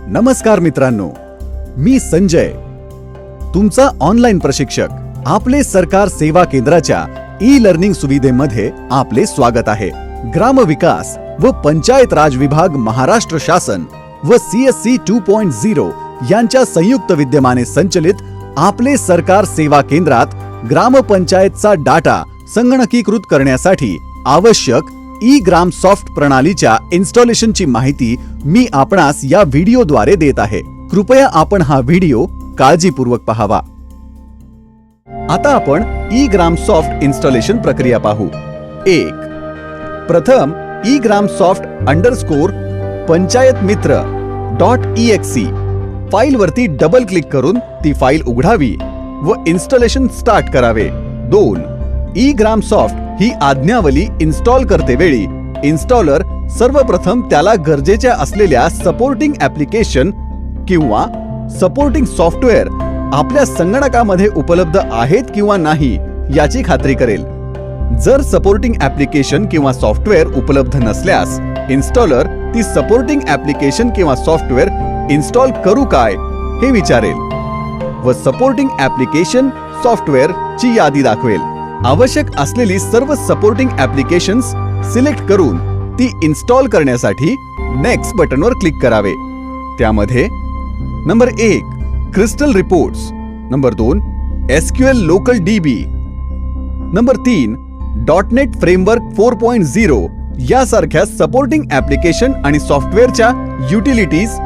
नमस्कार मित्रांनो, मी संजय, तुमचा ऑनलाईन प्रशिक्षक. आपले सरकार सेवा केंद्राच्या ई लर्निंग सुविधेमध्ये आपले स्वागत आहे. ग्रामविकास व पंचायत राज विभाग, महाराष्ट्र शासन व CSC 2.0 यांच्या संयुक्त विद्यमाने संचलित आपले सरकार सेवा केंद्रात ग्रामपंचायतचा डाटा संगणकीकृत करण्यासाठी आवश्यक ई ग्राम सॉफ्ट प्रणालीच्या इन्स्टॉलेशनची माहिती मी आपणास या व्हिडिओद्वारे देत आहे. कृपया आपण हा व्हिडिओ काळजीपूर्वक पाहावा. आता आपण ई ग्राम सॉफ्ट इन्स्टॉलेशन प्रक्रिया पाहू. 1. प्रथम E gram soft underscore panchayat मित्र .exe फाईल वरती डबल क्लिक करून ती फाईल उघडावी व इन्स्टॉलेशन स्टार्ट करावे. 2. ई ग्राम सॉफ्ट ही आज्ञावली इन्स्टॉल करते वेळी इन्स्टॉलर सर्वप्रथम त्याला गरजेच्या असलेल्या सपोर्टिंग ऍप्लिकेशन किंवा सपोर्टिंग सॉफ्टवेअर आपल्या संगणकामध्ये उपलब्ध आहेत किंवा नाही याची खात्री करेल. जर सपोर्टिंग ऍप्लिकेशन किंवा सॉफ्टवेअर उपलब्ध नसल्यास इन्स्टॉलर ती सपोर्टिंग ऍप्लिकेशन किंवा सॉफ्टवेअर इन्स्टॉल करू काय हे विचारेल व सपोर्टिंग ऍप्लिकेशन सॉफ्टवेअर ची यादी दाखवेल. आवश्यक असलेली सर्व सपोर्टिंग ऍप्लिकेशन्स सिलेक्ट करून ती इन्स्टॉल करण्यासाठी नेक्स्ट बटनवर क्लिक करावे. त्यामध्ये number 1 crystal reports, number 2 SQL local DB, number 3 .NET framework 4.0 यासारख्या सपोर्टिंग ऍप्लिकेशन आणि सॉफ्टवेअरच्या युटिलिटीज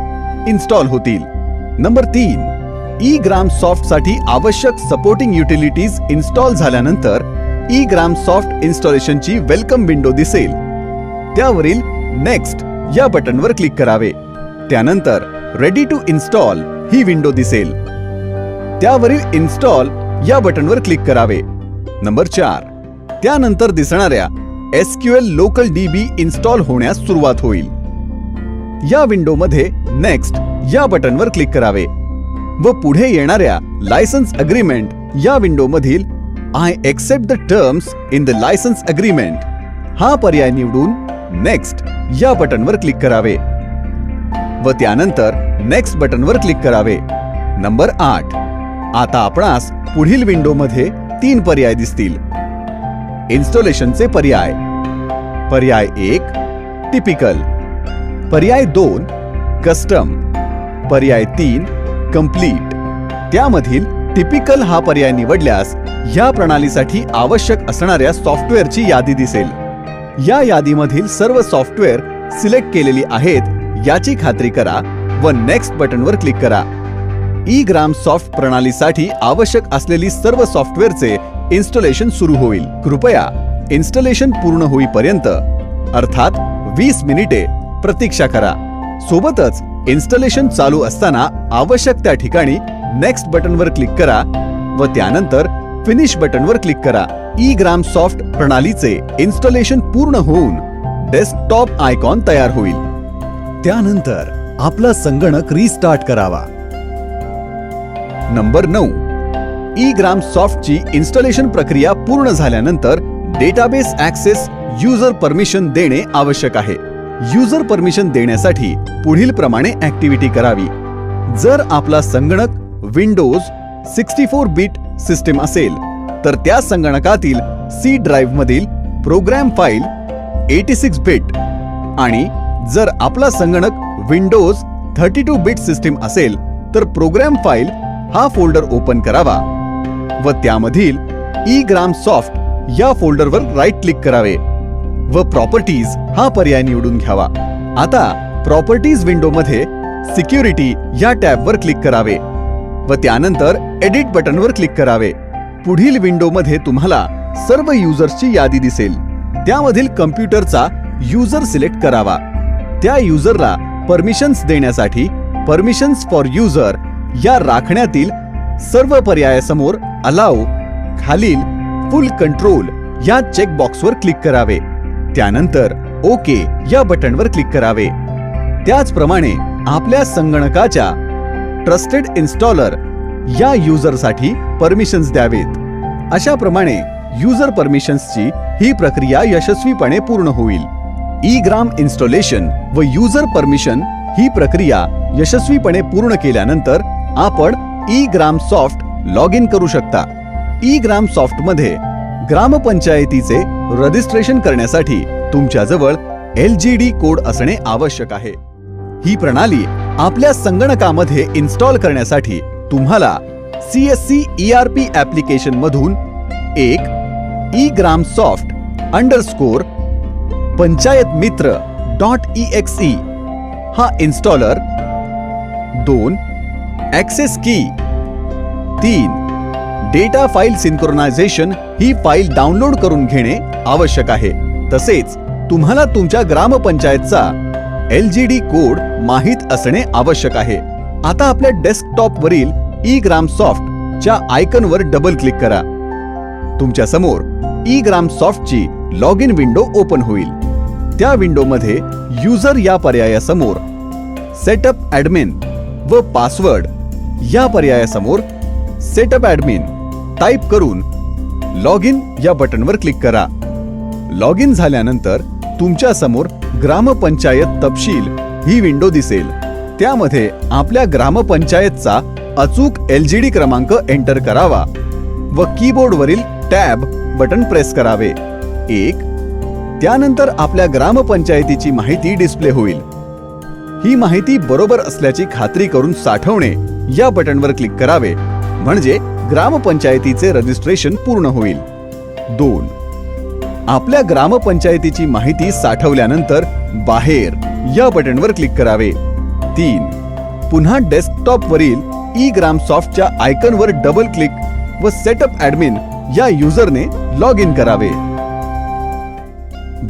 इन्स्टॉल होतील. नंबर 3 ई ग्राम सॉफ्ट साठी आवश्यक सपोर्टिंग युटिलिटीज इन्स्टॉल झाल्यानंतर ई ग्राम सॉफ्ट इन्स्टॉलेशनची वेलकम विंडो दिसेल. त्यावरील नेक्स्ट या बटनवर क्लिक करावे. त्यानंतर रेडी टू इन्स्टॉल ही विंडो दिसेल. त्यावरील इन्स्टॉल या बटनवर क्लिक करावे. नंबर 4 त्यानंतर दिसणाऱ्या SQL लोकल DB इन्स्टॉल होण्यास सुरुवात होईल. या विंडोमध्ये नेक्स्ट या बटनवर क्लिक करावे व पुढे येणाऱ्या लायसन्स अग्रीमेंट या विंडोमधील I accept the terms in the licence agreement हा पर्याय निवडून नेक्स्ट या बटनवर क्लिक करावे व त्यानंतर नेक्स्ट बटनवर क्लिक करावे. नंबर 8 आता आपणास पुढील विंडोमध्ये 3 पर्याय दिसतील. इन्स्टॉलेशनचे पर्याय. पर्याय 1 टिपिकल, पर्याय 2 कस्टम, पर्याय 3 कंप्लीट. त्यामधील टिपिकल हा पर्याय निवडल्यास या प्रणालीसाठी आवश्यक असणाऱ्या सॉफ्टवेअरची यादी दिसेल. या यादीमधील सर्व सॉफ्टवेअर सिलेक्ट केलेली आहेत याची खात्री करा व नेक्स्ट बटनवर क्लिक करा. ई ग्राम सॉफ्ट प्रणालीसाठी आवश्यक असलेली सर्व सॉफ्टवेअरचे इन्स्टॉलेशन सुरू होईल. कृपया इन्स्टॉलेशन पूर्ण होईपर्यंत अर्थात 20 मिनिटे प्रतीक्षा करा. सोबतच इन्स्टॉलेशन चालू असताना आवश्यक त्या ठिकाणी नेक्स्ट बटनवर क्लिक करा व त्यानंतर फिनिश बटनवर क्लिक करा. ई ग्राम सॉफ्ट प्रणालीचे इन्स्टॉलेशन पूर्ण होऊन डेस्कटॉप आयकॉन तयार होईल. त्यानंतर आपला संगणक रिस्टार्ट करावा. नंबर 9 ई ग्राम सॉफ्टची इन्स्टॉलेशन प्रक्रिया पूर्ण झाल्यानंतर डेटाबेस ऍक्सेस युजर परमिशन देणे आवश्यक आहे. युजर परमिशन देण्यासाठी पुढील प्रमाणे ऍक्टिव्हिटी करावी. जर आपला संगणक विंडोज 64 बिट सिस्टीम असेल तर त्या संगणकातील C ड्राईव्ह मधील प्रोग्राम फाईल 86 बिट आणि जर आपला संगणक विंडोज 32 बिट सिस्टीम असेल तर प्रोग्राम फाईल हा फोल्डर ओपन करावा व त्यामधील ई ग्राम सॉफ्ट या फोल्डरवर राईट क्लिक करावे व प्रॉपर्टीज हा पर्याय निवडून घ्यावा. आता प्रॉपर्टीज विंडोमध्ये सिक्युरिटी या टॅबवर क्लिक करावे व त्यानंतर एडिट बटनवर क्लिक करावे. पुढील विंडोमध्ये तुम्हाला सर्व युजर्सची यादी दिसेल. त्यामधील कम्प्युटरचा युजर सिलेक्ट करावा. त्या युजरला परमिशन्स देण्यासाठी परमिशन्स फॉर युजर या राखण्यातील सर्व पर्यायासमोर अलाउ खालील फुल कंट्रोल या चेक बॉक्सवर क्लिक करावे. त्यानंतर ओके या बटनवर क्लिक करावे. त्याचप्रमाणे आपल्या संगणकाच्या ट्रस्टेड इन्स्टॉलर या युजरसाठी परमिशन्स द्यावेत. अशा प्रमाणे युजर परमिशन्सची ही प्रक्रिया यशस्वीपणे पूर्ण होईल. ई ग्राम इन्स्टॉलेशन व युजर परमिशन ही प्रक्रिया यशस्वीपणे पूर्ण केल्यानंतर आपण E gram soft log in करू शकता. ई ग्राम सॉफ्ट मध्ये ग्रामपंचायतीचे रजिस्ट्रेशन करण्यासाठी तुमच्याजवळ LGD कोड असणे आवश्यक आहे. ही प्रणाली आपल्या संगणकामध्ये इन्स्टॉल करण्यासाठी तुम्हाला CSC ERP ऍप्लिकेशन मधून एक eGramSoft_पंचायतमित्र.exe हा इन्स्टॉलर, 2 ऍक्सेस की, 3 डेटा फाईल सिंक्रोनायझेशन ही फाईल डाउनलोड करून घेणे आवश्यक आहे. तसेच तुम्हाला तुमच्या ग्रामपंचायतचा LGD कोड माहित असणे आवश्यक आहे. आता आपल्या डेस्कटॉप वरील eGramSoft च्या आयकॉनवर डबल क्लिक करा. तुमच्या समोर eGramSoft ची लॉग इन विंडो ओपन होईल. त्या विंडोमध्ये युजर या पर्यायासमोर सेटअप ॲडमिन व पासवर्ड या पर्यायासमोर सेटअप ॲडमिन टाईप करून लॉग इन या बटनवर क्लिक करा. लॉग इन झाल्यानंतर तुमच्या समोर ग्रामपंचायत तपशील ही विंडो दिसेल. त्यामध्ये आपल्या ग्रामपंचायतचा अचूक LGD क्रमांक एंटर करावा व कीबोर्डवरील टॅब बटन प्रेस करावे. 1 त्यानंतर आपल्या ग्रामपंचायतीची माहिती डिस्प्ले होईल. ही माहिती बरोबर असल्याची खात्री करून साठवणे या बटनवर क्लिक करावे, म्हणजे ग्रामपंचायतीचे रजिस्ट्रेशन पूर्ण होईल. 2 आपल्या ग्रामपंचायतीची माहिती साठवल्यानंतर बाहेर या बटनवर क्लिक करावे. 3 पुन्हा डेस्कटॉप वरील eGramSoftच्या आयकॉनवर डबल क्लिक व सेटअप ॲडमिन या युजरने लॉग इन करावे.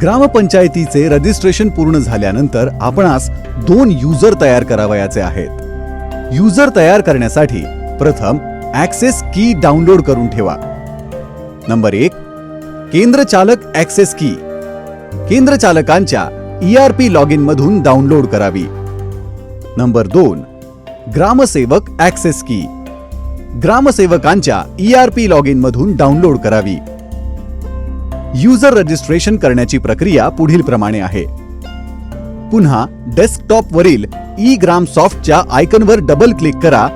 ग्रामपंचायतीचे रजिस्ट्रेशन पूर्ण झाल्यानंतर आपणास 2 युजर तयार करावयाचे आहेत. युजर तयार करण्यासाठी प्रथम ऍक्सेस की डाउनलोड करून ठेवा. नंबर 1 केंद्रचालक ऍक्सेस की केंद्रचालकांच्या ERP लॉग इन मधून डाउनलोड करावी. नंबर 2 ग्रामसेवक ऍक्सेस की ग्रामसेवकांच्या ERP लॉग इन मधून डाउनलोड करावी. युजर रजिस्ट्रेशन करण्याची प्रक्रिया पुढील प्रमाणे आहे. पुन्हा डेस्कटॉप वरील eGramSoftच्या आयकॉनवर डबल क्लिक करा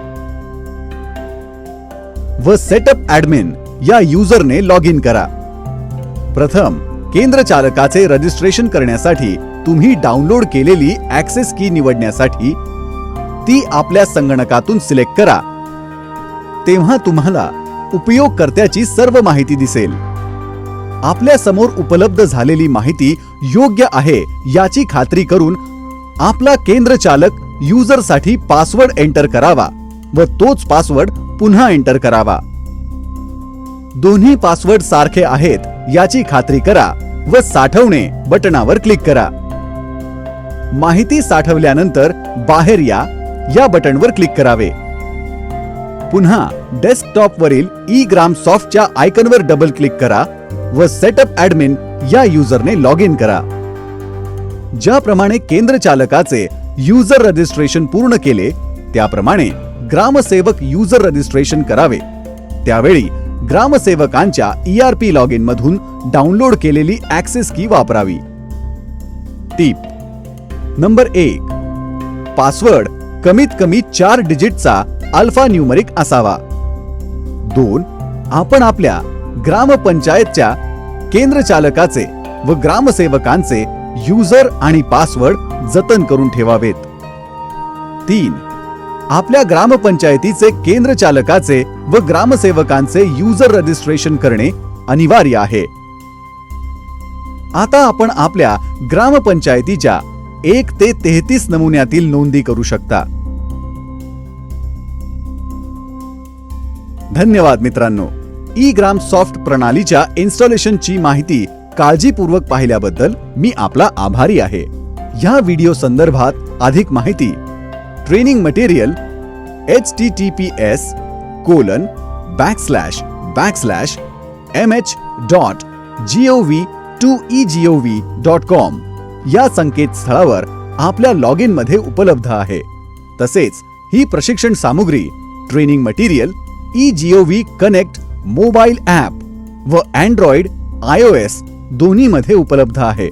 व सेटअप ॲडमिन या युजरने लॉग इन करा. प्रथम केंद्रचालकाचे रजिस्ट्रेशन करण्यासाठी तुम्ही डाउनलोड केलेली ऍक्सेस की निवडण्यासाठी ती आपल्या संगणकातून सिलेक्ट करा. तेव्हा तुम्हाला उपयोगकर्त्याची सर्व माहिती दिसेल. आपल्या समोर उपलब्ध झालेली माहिती योग्य आहे याची खात्री करून आपला केंद्रचालक युजरसाठी पासवर्ड एंटर करावा व तोच पासवर्ड पुन्हा एंटर करावा. दोन्ही पासवर्ड सारखे आहेत याची खात्री करा व साठवणे बटनावर क्लिक करा. माहिती साठवल्यानंतर बाहेर या बटनवर क्लिक करावे. पुन्हा डेस्कटॉप वरील eGramSoftच्या आयकॉनवर डबल क्लिक करा व सेटअप ॲडमिन या युजरने लॉग इन करा. ज्याप्रमाणे केंद्रचालकाचे युजर रजिस्ट्रेशन पूर्ण केले त्याप्रमाणे ग्रामसेवक युजर रजिस्ट्रेशन करावे. त्यावेळी ग्रामसेवकांच्या ERP लॉग इन मधून डाउनलोड केलेली ऍक्सेस की वापरावी. टिप नंबर 1 पासवर्ड कमीत कमी 4 डिजिटचा अल्फा न्यूमरिक असावा. 2 आपण आपल्या ग्रामपंचायतच्या केंद्रचालकाचे व ग्रामसेवकांचे युजर आणि पासवर्ड जतन करून ठेवावेत. 3 आपल्या ग्रामपंचायतीचे केंद्रचालकाचे व ग्रामसेवकांचे युजर रजिस्ट्रेशन करणे अनिवार्य आहे. आता आपण आपल्या ग्रामपंचायतीच्या 1 ते 33 नमुन्यातील नोंदी करू शकता. धन्यवाद मित्रांनो. eGramSoft प्रणालीच्या इन्स्टॉलेशनची माहिती काळजीपूर्वक पाहिल्याबद्दल मी आपला आभारी आहे. या व्हिडिओ संदर्भात अधिक माहिती ट्रेनिंग मटेरियल https://mh.gov2egov.com या संकेतस्थळावर आपल्या लॉग इन मध्ये उपलब्ध आहे. तसेच ही प्रशिक्षण सामुग्री training material eGov connect mobile app व Android iOS दोन्ही मध्ये उपलब्ध आहे.